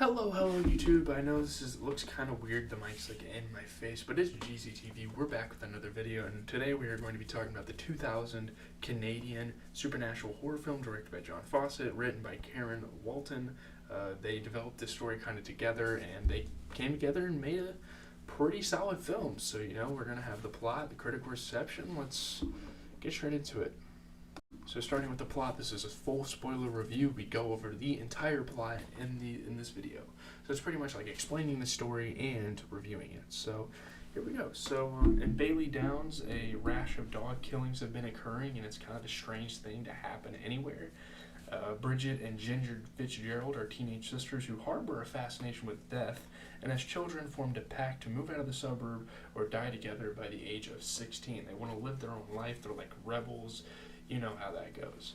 Hello YouTube. I know looks kind of weird, the mic's like in my face, but it's GZTV. We're back with another video, and today we are going to be talking about the 2000 Canadian supernatural horror film directed by John Fawcett, written by Karen Walton. They developed this story kind of together, and they came together and made a pretty solid film. So, we're going to have the plot, the critical reception. Let's get straight into it. So starting with the plot, this is a full spoiler review. We go over the entire plot in this video. So it's pretty much like explaining the story and reviewing it. So here we go. So in Bailey Downs, a rash of dog killings have been occurring, and it's kind of a strange thing to happen anywhere. Bridget and Ginger Fitzgerald are teenage sisters who harbor a fascination with death, and as children formed a pact to move out of the suburb or die together by the age of 16. They want to live their own life. They're like rebels. You know how that goes.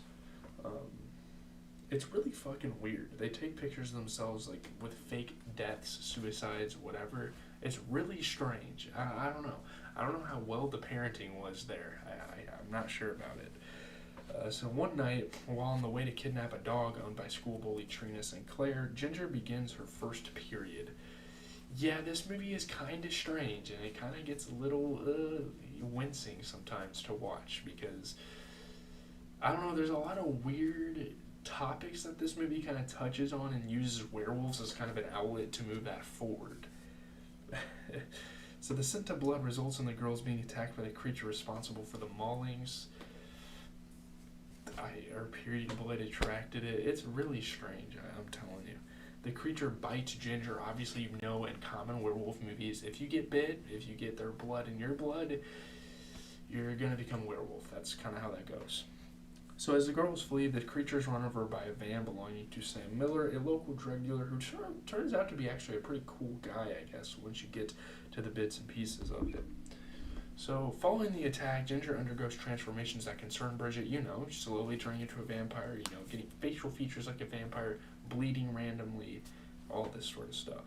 It's really fucking weird. They take pictures of themselves like with fake deaths, suicides, whatever. It's really strange. I don't know. I don't know how well the parenting was there. I'm not sure about it. So one night, while on the way to kidnap a dog owned by school bully Trina St. Clair, Ginger begins her first period. Yeah, this movie is kind of strange, and it kind of gets a little wincing sometimes to watch because I don't know, there's a lot of weird topics that this movie kind of touches on and uses werewolves as kind of an outlet to move that forward. So the scent of blood results in the girls being attacked by the creature responsible for the maulings. Our period blood attracted it. It's really strange, I'm telling you. The creature bites Ginger. Obviously, in common werewolf movies, if you get bit, if you get their blood in your blood, you're going to become a werewolf. That's kind of how that goes. So as the girls flee, the creature is run over by a van belonging to Sam Miller, a local drug dealer who turns out to be actually a pretty cool guy, I guess, once you get to the bits and pieces of it. So following the attack, Ginger undergoes transformations that concern Bridget, slowly turning into a vampire, getting facial features like a vampire, bleeding randomly, all this sort of stuff.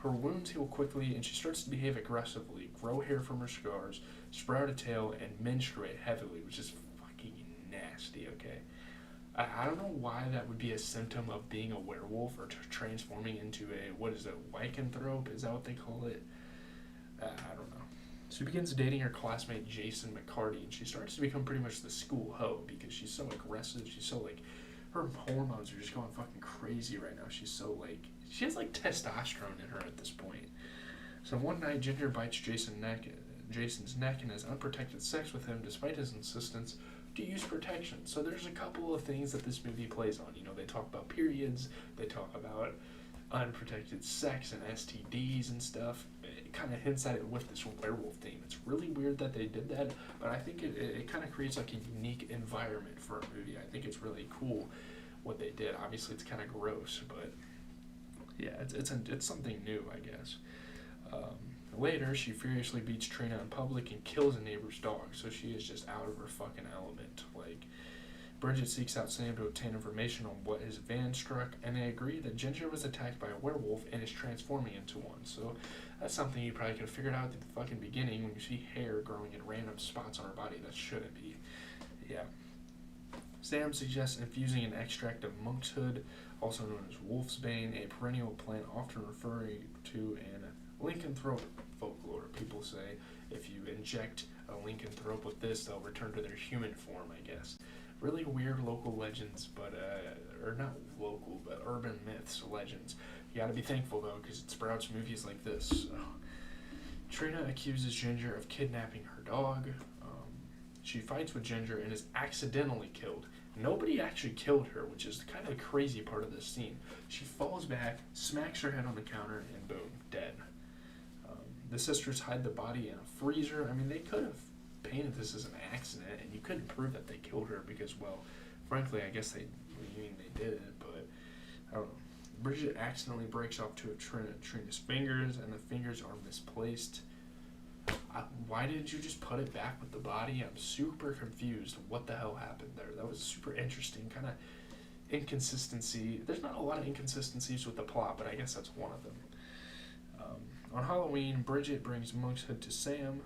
Her wounds heal quickly, and she starts to behave aggressively, grow hair from her scars, sprout a tail, and menstruate heavily, which is nasty, okay? I don't know why that would be a symptom of being a werewolf or transforming into a, lycanthrope? Is that what they call it? I don't know. She begins dating her classmate Jason McCarty, and she starts to become pretty much the school hoe because she's so aggressive. She's so, her hormones are just going fucking crazy right now. She's so, she has, testosterone in her at this point. So one night, Ginger bites Jason's neck and has unprotected sex with him despite his insistence to use protection. So there's a couple of things that this movie plays on. They talk about periods, they talk about unprotected sex and STDs and stuff. It kind of hints at it with this werewolf theme. It's really weird that they did that, but I think it kind of creates a unique environment for a movie. I think it's really cool what they did. Obviously it's kind of gross, but yeah, it's something new, I guess. Later, she furiously beats Trina in public and kills a neighbor's dog, so she is just out of her fucking element. Bridget seeks out Sam to obtain information on what his van struck, and they agree that Ginger was attacked by a werewolf and is transforming into one. So that's something you probably could have figured out at the fucking beginning when you see hair growing in random spots on her body. That shouldn't be. Yeah. Sam suggests infusing an extract of monkshood, also known as wolfsbane, a perennial plant often referred to in lycanthrope folklore. People say if you inject a lycanthrope with this, they'll return to their human form, I guess. Really weird local legends, or not local, but urban myths, legends. You gotta be thankful, though, because it sprouts movies like this. So. Trina accuses Ginger of kidnapping her dog. She fights with Ginger and is accidentally killed. Nobody actually killed her, which is kind of the crazy part of this scene. She falls back, smacks her head on the counter, and boom, dead. The sisters hide the body in a freezer. I mean, they could have painted this as an accident, and you couldn't prove that they killed her because, well, frankly, I guess they did it, but I don't know. Bridget accidentally breaks off two of Trina's fingers, and the fingers are misplaced. Why didn't you just put it back with the body? I'm super confused. What the hell happened there? That was super interesting. Kind of inconsistency. There's not a lot of inconsistencies with the plot, but I guess that's one of them. On Halloween, Bridget brings monkshood to Sam,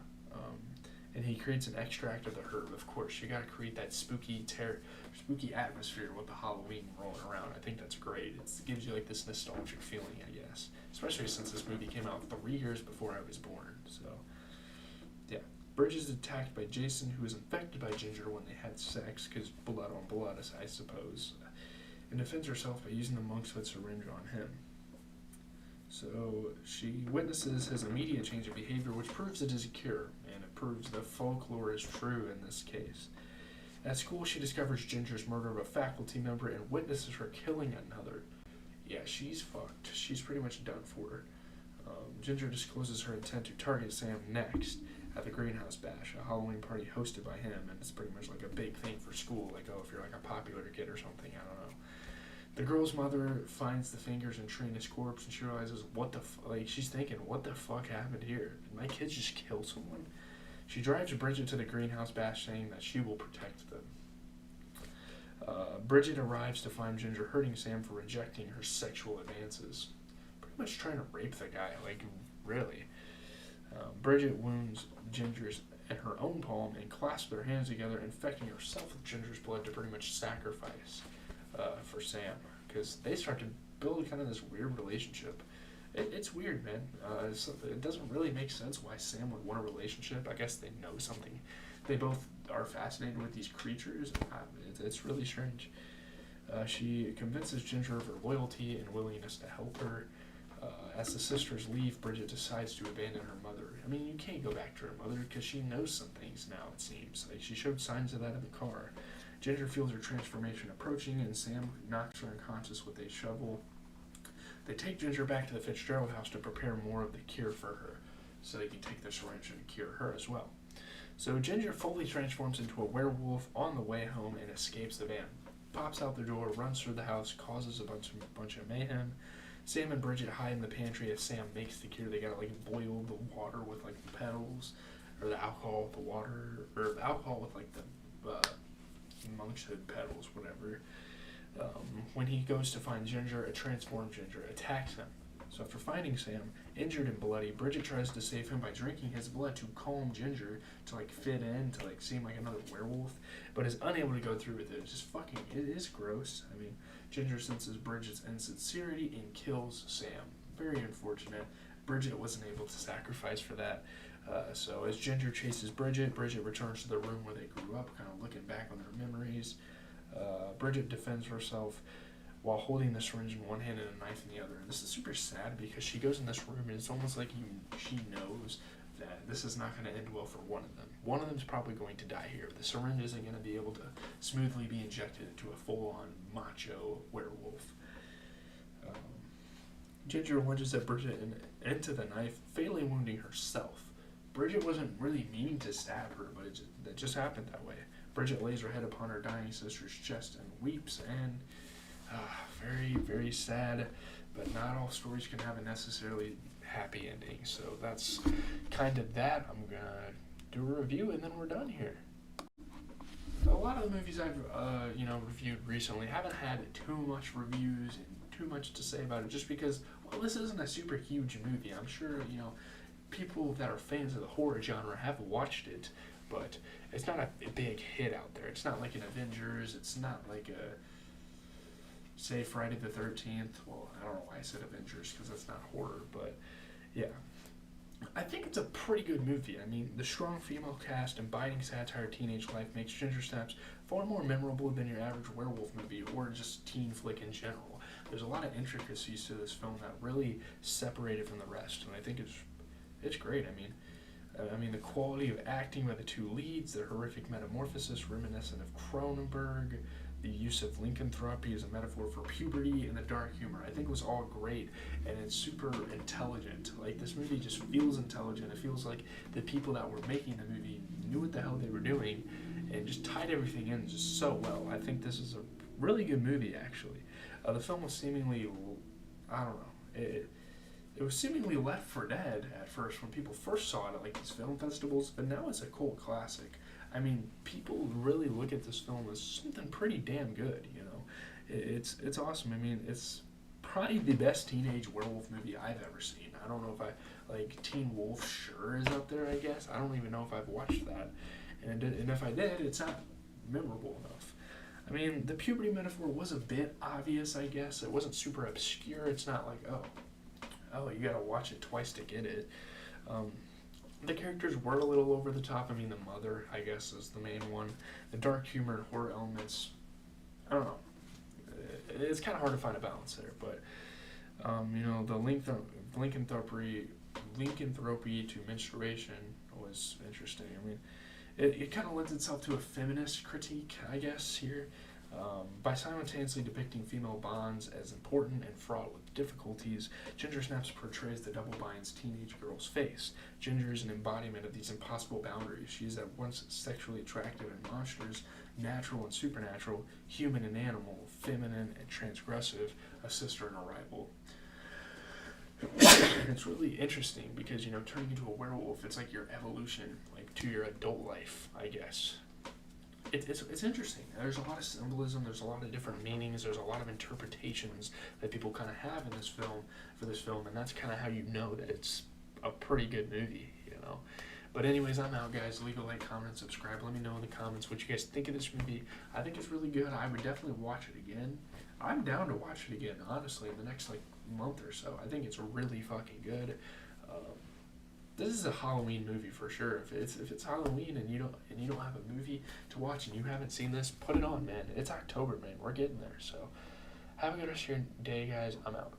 and he creates an extract of the herb. Of course, you got to create that spooky atmosphere with the Halloween rolling around. I think that's great. It gives you like this nostalgic feeling, I guess, especially since this movie came out 3 years before I was born. So, yeah. Bridget is attacked by Jason, who is infected by Ginger when they had sex, because blood on blood, I suppose, and defends herself by using the monk's foot syringe on him. So she witnesses his immediate change of behavior, which proves it is a cure, and it proves that folklore is true in this case. At school, she discovers Ginger's murder of a faculty member and witnesses her killing another. Yeah, she's fucked. She's pretty much done for. Ginger discloses her intent to target Sam next at the Greenhouse Bash, a Halloween party hosted by him, and it's pretty much like a big thing for school, like, oh, if you're like a popular kid or something, I don't know. The girl's mother finds the fingers in Trina's corpse, and she realizes, she's thinking, what the fuck happened here? Did my kids just kill someone? She drives Bridget to the Greenhouse Bash, saying that she will protect them. Bridget arrives to find Ginger hurting Sam for rejecting her sexual advances. Pretty much trying to rape the guy, like, really. Bridget wounds Ginger's in her own palm and clasps their hands together, infecting herself with Ginger's blood to pretty much sacrifice for Sam, because they start to build kind of this weird relationship. It's weird, man. It doesn't really make sense why Sam would want a relationship. I guess they know something. They both are fascinated with these creatures. It's really strange. She convinces Ginger of her loyalty and willingness to help her. As the sisters leave, Bridget decides to abandon her mother. I mean, you can't go back to her mother because she knows some things now, it seems. Like, she showed signs of that in the car. Ginger feels her transformation approaching, and Sam knocks her unconscious with a shovel. They take Ginger back to the Fitzgerald house to prepare more of the cure for her, so they can take the syringe and cure her as well. So Ginger fully transforms into a werewolf on the way home and escapes the van. Pops out the door, runs through the house, causes a bunch of mayhem. Sam and Bridget hide in the pantry as Sam makes the cure. They gotta like boil the water with like the petals, or the alcohol with the water, or the alcohol with like the monk's hood petals, whatever. When he goes to find Ginger, a transformed Ginger attacks him. So after finding Sam, injured and bloody, Bridget tries to save him by drinking his blood to calm Ginger, to like fit in, to like seem like another werewolf, but is unable to go through with it. It's just it is gross. I mean, Ginger senses Bridget's insincerity and kills Sam. Very unfortunate. Bridget wasn't able to sacrifice for that. So as Ginger chases Bridget returns to the room where they grew up, kind of looking back on their memories. Bridget defends herself while holding the syringe in one hand and a knife in the other. And this is super sad because she goes in this room and it's almost like she knows that this is not going to end well for one of them. One of them is probably going to die here. The syringe isn't going to be able to smoothly be injected into a full-on macho werewolf. Ginger lunges at Bridget into the knife, fatally wounding herself. Bridget wasn't really meaning to stab her, but it just happened that way. Bridget lays her head upon her dying sister's chest and weeps, and very, very sad, but not all stories can have a necessarily happy ending, so that's kind of that. I'm going to do a review, and then we're done here. A lot of the movies I've reviewed recently haven't had too much reviews and too much to say about it, just because, well, this isn't a super huge movie. I'm sure, people that are fans of the horror genre have watched it, but it's not a big hit out there. It's not like an Avengers. It's not like say Friday the 13th. Well, I don't know why I said Avengers, because that's not horror, but yeah. I think it's a pretty good movie. I mean, the strong female cast and biting satire of teenage life makes Ginger Snaps far more memorable than your average werewolf movie or just teen flick in general. There's a lot of intricacies to this film that really separate it from the rest, and I think it's great. I mean, the quality of acting by the two leads, their horrific metamorphosis reminiscent of Cronenberg, the use of lycanthropy as a metaphor for puberty, and the dark humor, I think was all great, and it's super intelligent. Like, this movie just feels intelligent. It feels like the people that were making the movie knew what the hell they were doing, and just tied everything in just so well. I think this is a really good movie, actually. The film was seemingly, I don't know, it was seemingly left for dead at first when people first saw it at like these film festivals, but now it's a cult classic. I mean, people really look at this film as something pretty damn good, It's awesome. I mean, it's probably the best teenage werewolf movie I've ever seen. I don't know if I, like, Teen Wolf sure is up there, I guess. I don't even know if I've watched that. And if I did, it's not memorable enough. I mean, the puberty metaphor was a bit obvious, I guess. It wasn't super obscure. It's not like, oh, you gotta watch it twice to get it. The characters were a little over the top. I mean, the mother, I guess, is the main one. The dark humor and horror elements, I don't know. It's kind of hard to find a balance there, but, the lycanthropy to menstruation was interesting. I mean, it kind of lends itself to a feminist critique, I guess, here, by simultaneously depicting female bonds as important and fraught with difficulties. Ginger Snaps portrays the double binds teenage girl's face. Ginger is an embodiment of these impossible boundaries. She is at once sexually attractive and monstrous, natural and supernatural, human and animal, feminine and transgressive, a sister and a rival. It's really interesting because, turning into a werewolf, it's like your evolution, like, to your adult life, I guess. It's interesting. There's a lot of symbolism, there's a lot of different meanings, there's a lot of interpretations that people kind of have in this film, and that's kind of how you know that it's a pretty good movie, But anyways, I'm out, guys. Leave a like, comment, and subscribe. Let me know in the comments what you guys think of this movie. I think it's really good. I would definitely watch it again. I'm down to watch it again, honestly, in the next, month or so. I think it's really fucking good. This is a Halloween movie for sure. If it's Halloween and you don't have a movie to watch and you haven't seen this, put it on, man. It's October, man. We're getting there. So have a good rest of your day, guys. I'm out.